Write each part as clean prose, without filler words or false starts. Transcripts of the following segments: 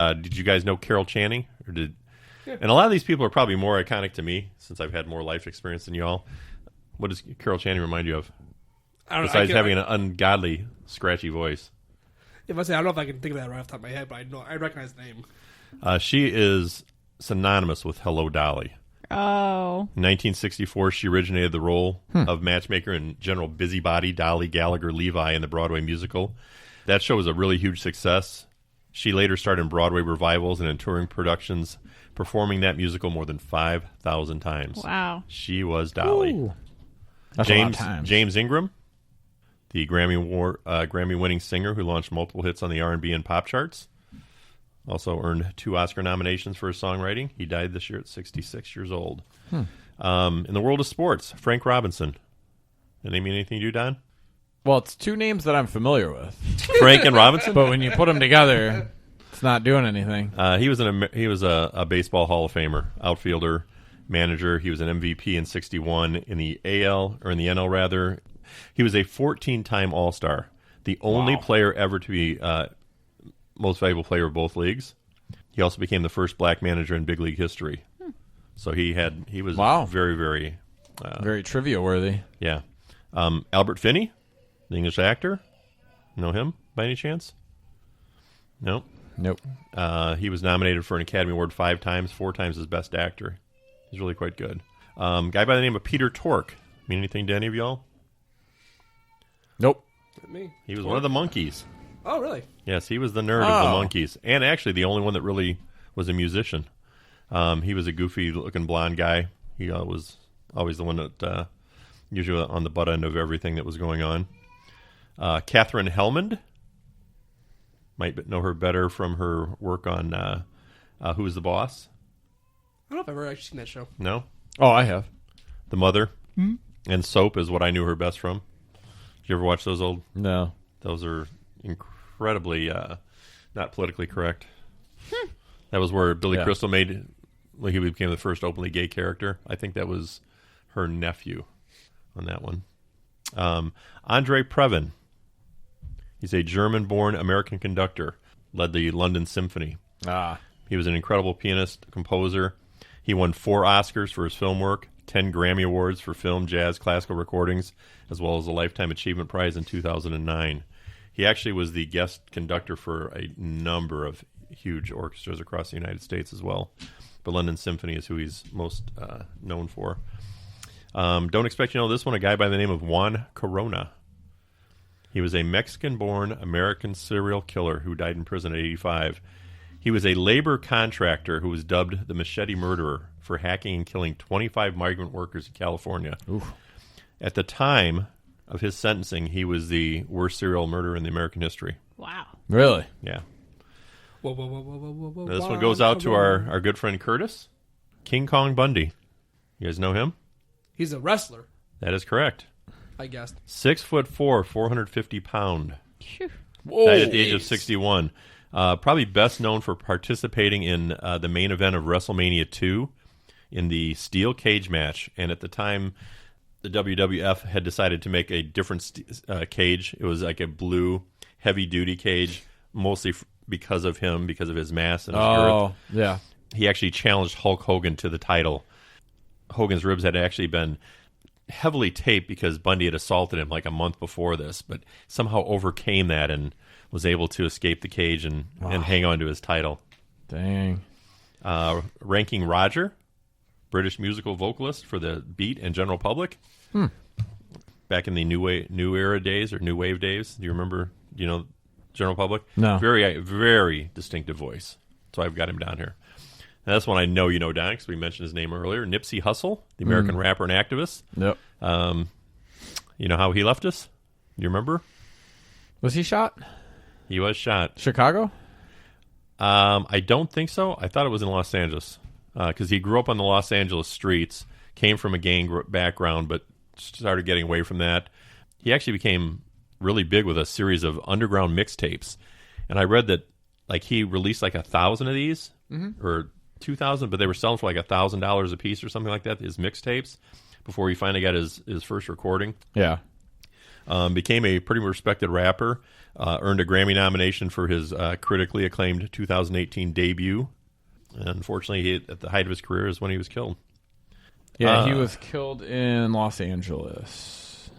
Did you guys know Carol Channing? Yeah. And a lot of these people are probably more iconic to me since I've had more life experience than y'all. What does Carol Channing remind you of? Besides having an ungodly, scratchy voice. If I say, I don't know if I can think of that right off the top of my head, but I recognize the name. She is synonymous with Hello, Dolly. Oh. In 1964, she originated the role of matchmaker and general busybody Dolly Gallagher Levi in the Broadway musical. That show was a really huge success. She later starred in Broadway revivals and in touring productions, performing that musical more than 5,000 times. Wow. She was Dolly. Ooh. That's a lot of times. James Ingram, the Grammy-winning singer who launched multiple hits on the R&B and pop charts. Also earned 2 Oscar nominations for his songwriting. He died this year at 66 years old. In the world of sports, Frank Robinson. Did they mean anything to you, Don? Well, it's 2 names that I'm familiar with. Frank and Robinson? But when you put them together, it's not doing anything. He was a baseball Hall of Famer, outfielder, manager. He was an MVP in '61 in the NL rather. He was a 14-time All-Star, the only player ever to be most valuable player of both leagues. He also became the first black manager in big league history. So he was very, very very trivia worthy. Yeah. Albert Finney, the English actor. Know him by any chance? No. Nope. He was nominated for an Academy Award 5 times, 4 times as Best Actor. He's really quite good. Guy by the name of Peter Tork. Mean anything to any of y'all? Nope. Me. He was one of the Monkees. Oh, really? Yes, he was the nerd of the Monkees. And actually the only one that really was a musician. He was a goofy-looking blonde guy. He was always the one that usually on the butt end of everything that was going on. Catherine Hellmond. Might know her better from her work on Who is the Boss? I don't know if I've ever actually seen that show. No? Oh, I have. The Mother. And Soap is what I knew her best from. Did you ever watch those old? No. Those are incredibly not politically correct. That was where Billy Crystal he became the first openly gay character. I think that was her nephew on that one. Andre Previn. He's a German-born American conductor. Led the London Symphony. He was an incredible pianist, composer. He won 4 Oscars for his film work, 10 Grammy Awards for film, jazz, classical recordings, as well as a Lifetime Achievement Prize in 2009. He actually was the guest conductor for a number of huge orchestras across the United States as well. But London Symphony is who he's most known for. Don't expect you to know this one, a guy by the name of Juan Corona. He was a Mexican-born American serial killer who died in prison at 85. He was a labor contractor who was dubbed the Machete Murderer for hacking and killing 25 migrant workers in California. Oof. At the time of his sentencing, he was the worst serial murderer in the American history. Wow. Really? Yeah. Whoa. Now, this one goes out to our good friend Curtis. King Kong Bundy. You guys know him? He's a wrestler, That is correct. I guessed. 6'4", 450 pound. Whoa. Died at the age of 61. Probably best known for participating in the main event of WrestleMania 2 in the steel cage match. And at the time, the WWF had decided to make a different cage. It was like a blue, heavy-duty cage, mostly because of him, because of his mass and his girth. Yeah. He actually challenged Hulk Hogan to the title. Hogan's ribs had actually been heavily taped because Bundy had assaulted him like a month before this, but somehow overcame that and was able to escape the cage and hang on to his title. Dang. Ranking Roger, British musical vocalist for the Beat and General Public. Back in the new wave days. Do you remember, General Public? No. Very, very distinctive voice. So I've got him down here. Now, that's one I know you know, Don, because we mentioned his name earlier. Nipsey Hussle, the American rapper and activist. Yep. You know how he left us? You remember? Was he shot? He was shot. Chicago? I don't think so. I thought it was in Los Angeles because he grew up on the Los Angeles streets, came from a gang background, but started getting away from that. He actually became really big with a series of underground mixtapes. And I read that he released 1,000 of these or 2,000, but they were selling for $1,000 a piece or something like that, his mixtapes, before he finally got his first recording. Yeah. Became a pretty respected rapper. Earned a Grammy nomination for his critically acclaimed 2018 debut. And unfortunately, at the height of his career is when he was killed. Yeah, he was killed in Los Angeles.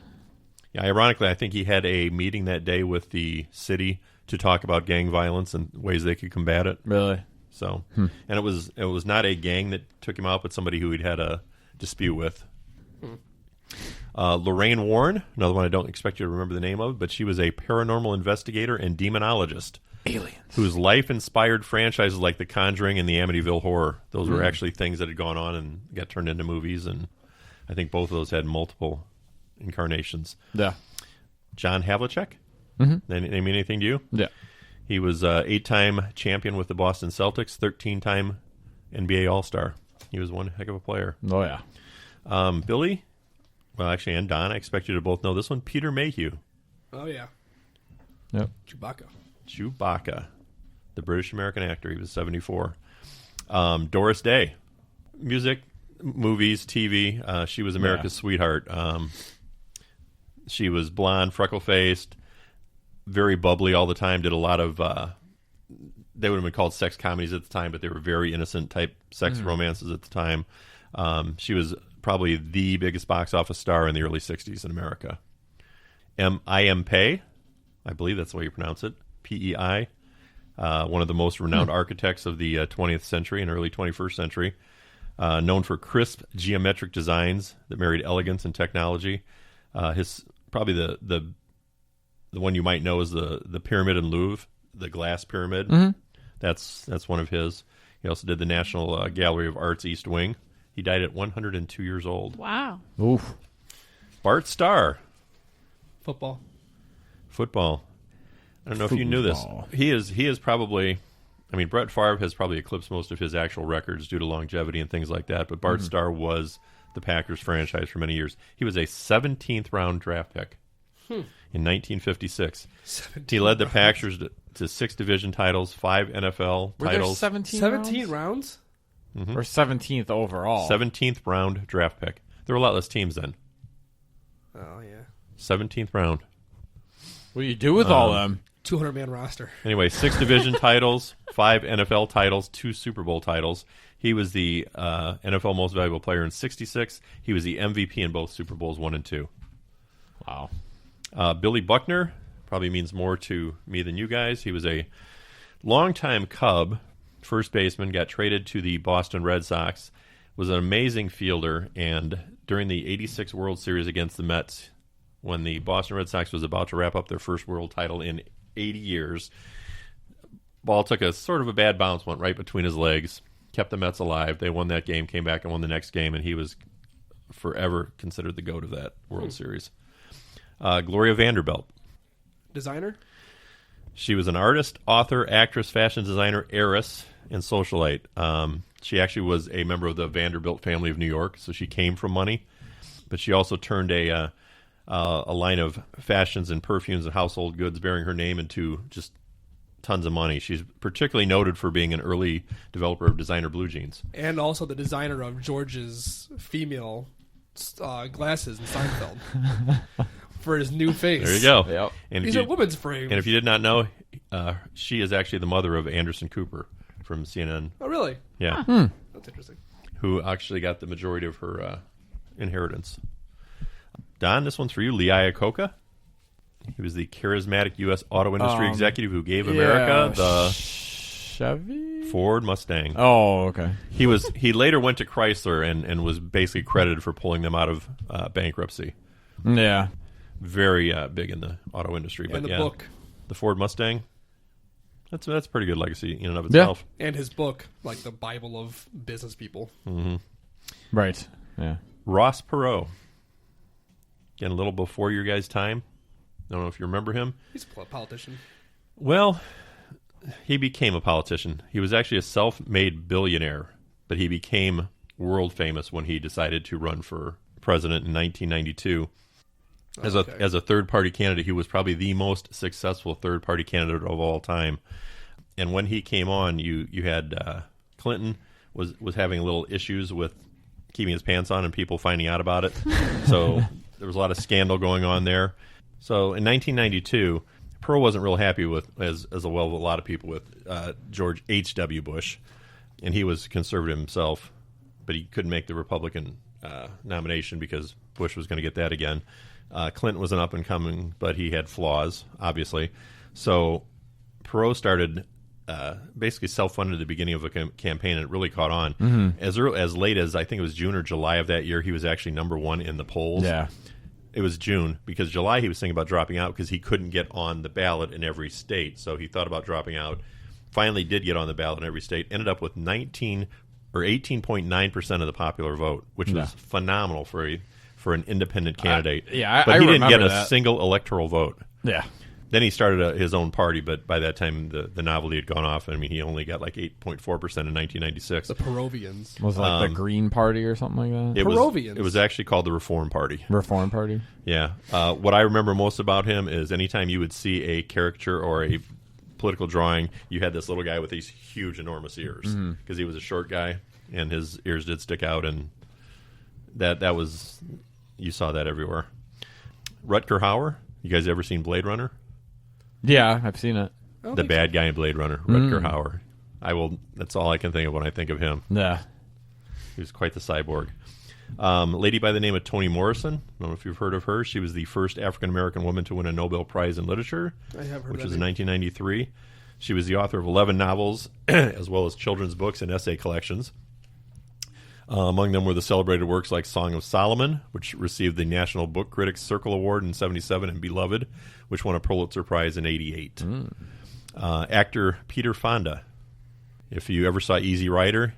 Yeah, ironically, I think he had a meeting that day with the city to talk about gang violence and ways they could combat it. Really? So, and it was not a gang that took him out, but somebody who he'd had a dispute with. Lorraine Warren, another one I don't expect you to remember the name of, but she was a paranormal investigator and demonologist. Aliens. Whose life inspired franchises like The Conjuring and the Amityville Horror. Those were actually things that had gone on and got turned into movies, and I think both of those had multiple incarnations. Yeah. John Havlicek? Name anything to you? Yeah. He was 8-time champion with the Boston Celtics, 13-time NBA All-Star. He was one heck of a player. Oh, yeah. Billy, well, actually, and Don, I expect you to both know this one. Peter Mayhew. Oh, yeah. Yep. Chewbacca, the British-American actor. He was 74. Doris Day. Music, movies, TV. She was America's sweetheart. She was blonde, freckle-faced, very bubbly all the time, did a lot of... they would have been called sex comedies at the time, but they were very innocent type sex romances at the time. She was probably the biggest box office star in the early 60s in America. I.M. Pei, I believe that's the way you pronounce it, P-E-I, one of the most renowned architects of the 20th century and early 21st century, known for crisp geometric designs that married elegance and technology. His probably the one you might know is the pyramid in Louvre, the glass pyramid. That's one of his. He also did the National Gallery of Art's East Wing. He died at 102 years old. Wow. Oof. Bart Starr. Football. I don't know if you knew this. Football. He is probably... I mean, Brett Favre has probably eclipsed most of his actual records due to longevity and things like that, but Bart Starr was the Packers franchise for many years. He was a 17th round draft pick in 1956. He led the Packers to 6 division titles, 5 NFL Were there titles. 17 rounds? Or 17th overall? 17th round draft pick. There were a lot less teams then. Oh, yeah. 17th round. What do you do with all them? 200-man roster. Anyway, 6 division titles, 5 NFL titles, 2 Super Bowl titles. He was the NFL Most Valuable Player in '66. He was the MVP in both Super Bowls 1 and 2. Wow. Billy Buckner probably means more to me than you guys. He was a longtime Cub, first baseman, got traded to the Boston Red Sox, was an amazing fielder, and during the '86 World Series against the Mets, when the Boston Red Sox was about to wrap up their first world title in 80 years, ball took a sort of a bad bounce, went right between his legs, kept the Mets alive. They won that game, came back and won the next game, and he was forever considered the GOAT of that World Series. Gloria Vanderbilt. Designer? She was an artist, author, actress, fashion designer, heiress, and socialite. She actually was a member of the Vanderbilt family of New York, so she came from money. But she also turned a line of fashions and perfumes and household goods bearing her name into just tons of money. She's particularly noted for being an early developer of designer blue jeans. And also the designer of George's female glasses in Seinfeld for his new face. There you go. Yep. And These are women's frames. And if you did not know, she is actually the mother of Anderson Cooper from CNN. Oh, really? Yeah. That's interesting. Who actually got the majority of her inheritance. Don, this one's for you. Lee Iacocca. He was the charismatic U.S. auto industry executive who gave America the Chevy? Ford Mustang. Oh, okay. He later went to Chrysler and was basically credited for pulling them out of bankruptcy. Yeah. Very big in the auto industry. And the book. The Ford Mustang. That's a pretty good legacy in and of itself. And his book, like the Bible of business people. Mm-hmm. Right. Yeah. Ross Perot. Again, a little before your guys' time. I don't know if you remember him. He's a politician. Well, he became a politician. He was actually a self-made billionaire, but he became world famous when he decided to run for president in 1992. As a third-party candidate, he was probably the most successful third-party candidate of all time. And when he came on, you had Clinton was having little issues with keeping his pants on and people finding out about it. So there was a lot of scandal going on there. So in 1992, Perot wasn't real happy with, as well as a lot of people, with George H.W. Bush, and he was conservative himself, but he couldn't make the Republican nomination because Bush was going to get that again. Clinton was an up-and-coming, but he had flaws, obviously. So Perot started basically self-funded at the beginning of a campaign, and it really caught on. Mm-hmm. As late as, I think it was June or July of that year, he was actually number one in the polls. Yeah. It was June, because July he was thinking about dropping out because he couldn't get on the ballot in every state. So he thought about dropping out. Finally did get on the ballot in every state. Ended up with 18.9% of the popular vote, which was phenomenal for an independent candidate. But he didn't get a single electoral vote. Yeah. Then he started his own party, but by that time the novelty had gone off. I mean, he only got like 8.4% in 1996. The Perovians. Was it like the Green Party or something like that? Perovians. It was actually called the Reform Party. Reform Party? Yeah. What I remember most about him is anytime you would see a caricature or a political drawing, you had this little guy with these huge, enormous ears, because he was a short guy, and his ears did stick out, and that was, you saw that everywhere. Rutger Hauer, you guys ever seen Blade Runner? Yeah, I've seen it. The bad guy in Blade Runner, Rutger Hauer. That's all I can think of when I think of him. Yeah. He was quite the cyborg. A lady by the name of Toni Morrison. I don't know if you've heard of her. She was the first African-American woman to win a Nobel Prize in Literature, I have heard which of was it. in 1993. She was the author of 11 novels, as well as children's books and essay collections. Among them were the celebrated works like Song of Solomon, which received the National Book Critics Circle Award in 1977, and Beloved, which won a Pulitzer Prize in 1988. Actor Peter Fonda. If you ever saw Easy Rider,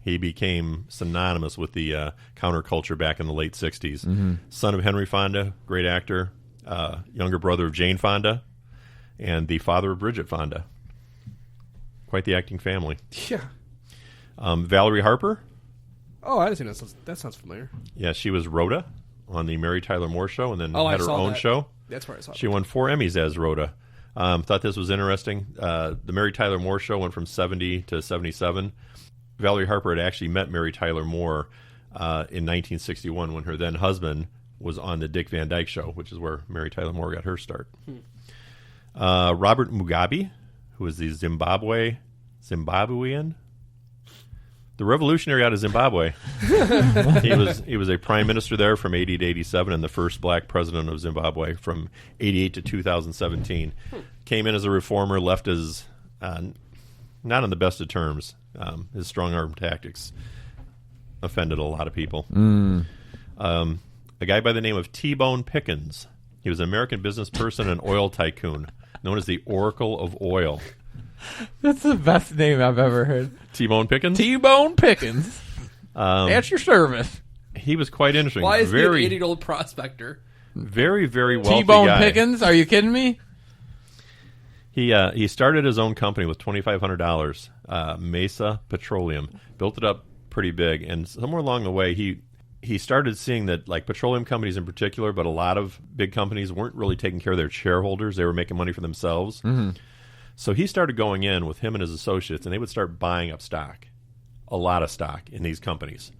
he became synonymous with the counterculture back in the late 60s. Son of Henry Fonda, great actor. Younger brother of Jane Fonda, and the father of Bridget Fonda. Quite the acting family. Yeah. Valerie Harper. Oh, I didn't see that. That sounds familiar. Yeah, she was Rhoda on the Mary Tyler Moore Show, and then had her own show. That's where I saw it. She won 4 Emmys as Rhoda. Thought this was interesting. The Mary Tyler Moore Show went from 70 to 77. Valerie Harper had actually met Mary Tyler Moore in 1961 when her then husband was on the Dick Van Dyke Show, which is where Mary Tyler Moore got her start. Robert Mugabe, who was the Zimbabwean, the revolutionary out of Zimbabwe. He was a prime minister there from 80 to 87, and the first black president of Zimbabwe from 88 to 2017. Came in as a reformer, left as not on the best of terms. His strong-arm tactics offended a lot of people. A guy by the name of T-Bone Pickens. He was an American business person and oil tycoon, known as the Oracle of Oil. That's the best name I've ever heard. T-Bone Pickens? T-Bone Pickens. At your service. He was quite interesting. Why is he an 80-year-old prospector? Very, very wealthy T-Bone guy. Pickens? Are you kidding me? He started his own company with $2,500, Mesa Petroleum. Built it up pretty big, and somewhere along the way, he started seeing that, like petroleum companies in particular, but a lot of big companies weren't really taking care of their shareholders. They were making money for themselves. So he started going in with him and his associates, and they would start buying up stock, a lot of stock in these companies,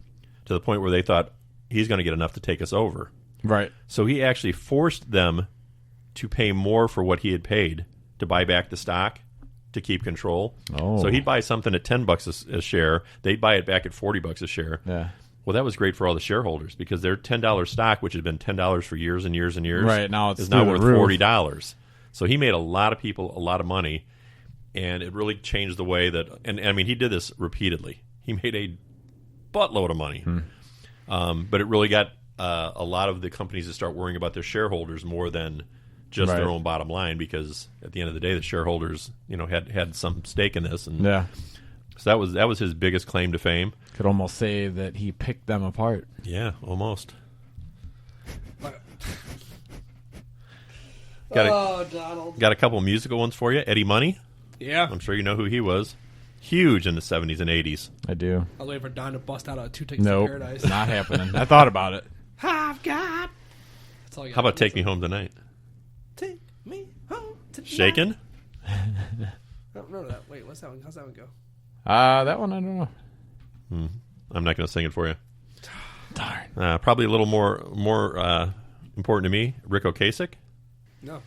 to the point where they thought he's going to get enough to take us over. Right. So he actually forced them to pay more for what he had paid to buy back the stock to keep control. Oh. So he'd buy something at $10 a share. They'd buy it back at $40 a share. Yeah. Well, that was great for all the shareholders because their $10 stock, which had been $10 for years and years and years, right, now it's is now worth roof. $40. So he made a lot of people a lot of money, and it really changed the way that. And I mean, he did this repeatedly. He made a buttload of money, but it really got a lot of the companies to start worrying about their shareholders more than just their own bottom line, because at the end of the day, the shareholders, had some stake in this, and so that was his biggest claim to fame. Could almost say that he picked them apart. Yeah, almost. Donald. Got a couple musical ones for you. Eddie Money. Yeah. I'm sure you know who he was. Huge in the 70s and 80s. I do. I'll wait for Don to bust out 2 Tickets to Nope, Paradise. not happening. I thought about it. I've got. That's all I got. How about Take Me Home Tonight? Take me home tonight. Shaken? I don't remember that. Wait, what's that one? How's that one go? That one I don't know. I'm not going to sing it for you. Darn. Probably a little more important to me. Rick Ocasek. No.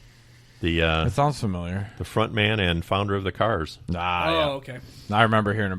The It sounds familiar. the front man and founder of the Cars. Ah, Oh, yeah. okay. I remember hearing